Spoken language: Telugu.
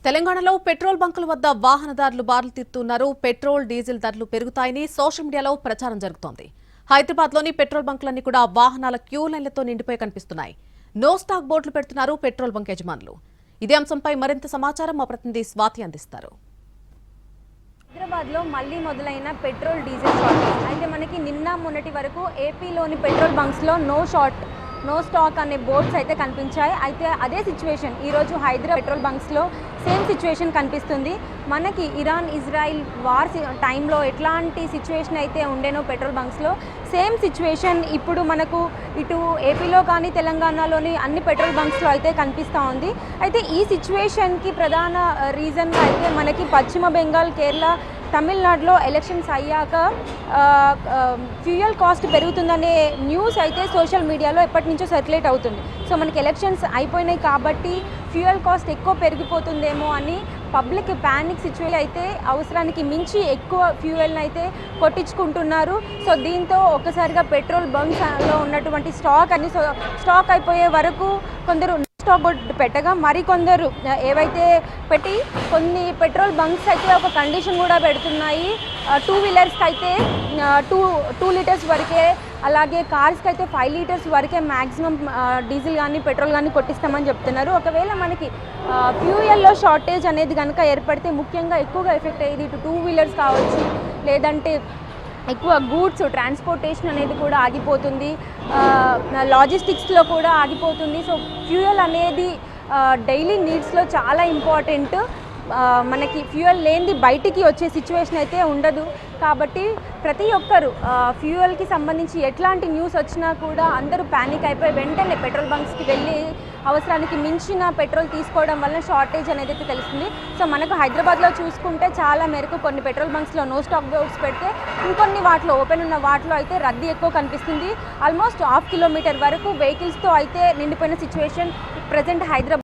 తెలంగాణలో పెట్రోల్ బంకుల వద్ద వాహనదారులు బారులు తీరుతున్నారు. పెట్రోల్, డీజిల్ ధరలు పెరుగుతాయని సోషల్ మీడియాలో ప్రచారం జరుగుతోంది. హైదరాబాద్లోని పెట్రోల్ బంకులన్నీ కూడా వాహనాల క్యూ లైన్లతో నిండిపోయి కనిపిస్తున్నాయి. నో స్టాక్ బోర్డులు పెడుతున్నారు పెట్రోల్ బంక్ యజమానులు. ఇదే అంశంపై మరింత సమాచారం మా ప్రతినిధి స్వాతి అందిస్తారు. హైదరాబాద్లో మళ్లీ మొదలైన పెట్రోల్, డీజిల్ షార్టేజ్ అయితే మనకి నిన్న మొన్నటి వరకు ఏపీలోని పెట్రోల్ బంక్స్లో నో స్టాక్ అనే బోర్డ్స్ అయితే కనిపించాయి. అయితే అదే సిచ్యువేషన్ ఈరోజు హైదరాబాద్ పెట్రోల్ బంక్స్లో సేమ్ సిచ్యువేషన్ కనిపిస్తుంది. మనకి ఇరాన్ ఇజ్రాయిల్ వార్ టైంలో ఎట్లాంటి సిచ్యువేషన్ అయితే ఉండేనో పెట్రోల్ బంక్స్లో సేమ్ సిచ్యువేషన్ ఇప్పుడు మనకు ఇటు ఏపీలో కానీ తెలంగాణలోని అన్ని పెట్రోల్ బంక్స్లో అయితే కనిపిస్తూ ఉంది. అయితే ఈ సిచ్యువేషన్కి ప్రధాన రీజన్గా అయితే మనకి పశ్చిమ బెంగాల్, కేరళ, తమిళనాడులో ఎలక్షన్స్ అయ్యాక ఫ్యూయల్ కాస్ట్ పెరుగుతుందనే న్యూస్ అయితే సోషల్ మీడియాలో ఎప్పటి నుంచో సర్క్యులేట్ అవుతుంది. సో మనకి ఎలక్షన్స్ అయిపోయినాయి కాబట్టి ఫ్యూయల్ కాస్ట్ ఎక్కువ పెరిగిపోతుందేమో అని పబ్లిక్ ప్యానిక్ సిచ్యువేషన్ అయితే అవసరానికి మించి ఎక్కువ ఫ్యూయల్ని అయితే కొట్టించుకుంటున్నారు. సో దీంతో ఒక్కసారిగా పెట్రోల్ బంక్స్లో ఉన్నటువంటి స్టాక్ అయిపోయే వరకు కొందరు స్టాక్ బోర్డు పెట్టగా మరికొందరు ఏవైతే పెట్టి కొన్ని పెట్రోల్ బంక్స్ అయితే ఒక కండిషన్ కూడా పెడుతున్నాయి. 2 వీలర్స్కి అయితే 2 లీటర్స్ వరకే, అలాగే కార్స్కి అయితే 5 లీటర్స్ వరకే మ్యాక్సిమం డీజిల్ కానీ పెట్రోల్ కానీ కొట్టిస్తామని చెప్తున్నారు. ఒకవేళ మనకి ఫ్యూయల్లో షార్టేజ్ అనేది కనుక ఏర్పడితే ముఖ్యంగా ఎక్కువగా ఎఫెక్ట్ అయ్యేది ఇటు 2 వీలర్స్ కావచ్చు, లేదంటే ఎక్కువ గూడ్స్ ట్రాన్స్పోర్టేషన్ అనేది కూడా ఆగిపోతుంది, లాజిస్టిక్స్లో కూడా ఆగిపోతుంది. సో ఫ్యూయల్ అనేది డైలీ నీడ్స్లో చాలా ఇంపార్టెంట్. మనకి ఫ్యూయల్ లేనిది బయటికి వచ్చే సిచ్యువేషన్ అయితే ఉండదు. కాబట్టి ప్రతి ఒక్కరు ఫ్యూయల్కి సంబంధించి ఎట్లాంటి న్యూస్ వచ్చినా కూడా అందరూ ప్యానిక్ అయిపోయి వెంటనే పెట్రోల్ బంక్స్కి వెళ్ళి అవసరానికి మించిన పెట్రోల్ తీసుకోవడం వల్ల షార్టేజ్ అనేది అయితే తెలుస్తుంది. సో మనకు హైదరాబాద్లో చూసుకుంటే చాలా మేరకు కొన్ని పెట్రోల్ బంక్స్లో నో స్టాక్ బోర్డ్స్ పెడితే ఇంకొన్ని వాటిలో ఓపెన్ ఉన్న వాటిలో అయితే రద్దీ ఎక్కువ కనిపిస్తుంది. ఆల్మోస్ట్ ½ కిలోమీటర్ వరకు వెహికల్స్తో అయితే నిండిపోయిన సిచ్యువేషన్ ప్రజెంట్ హైదరాబాద్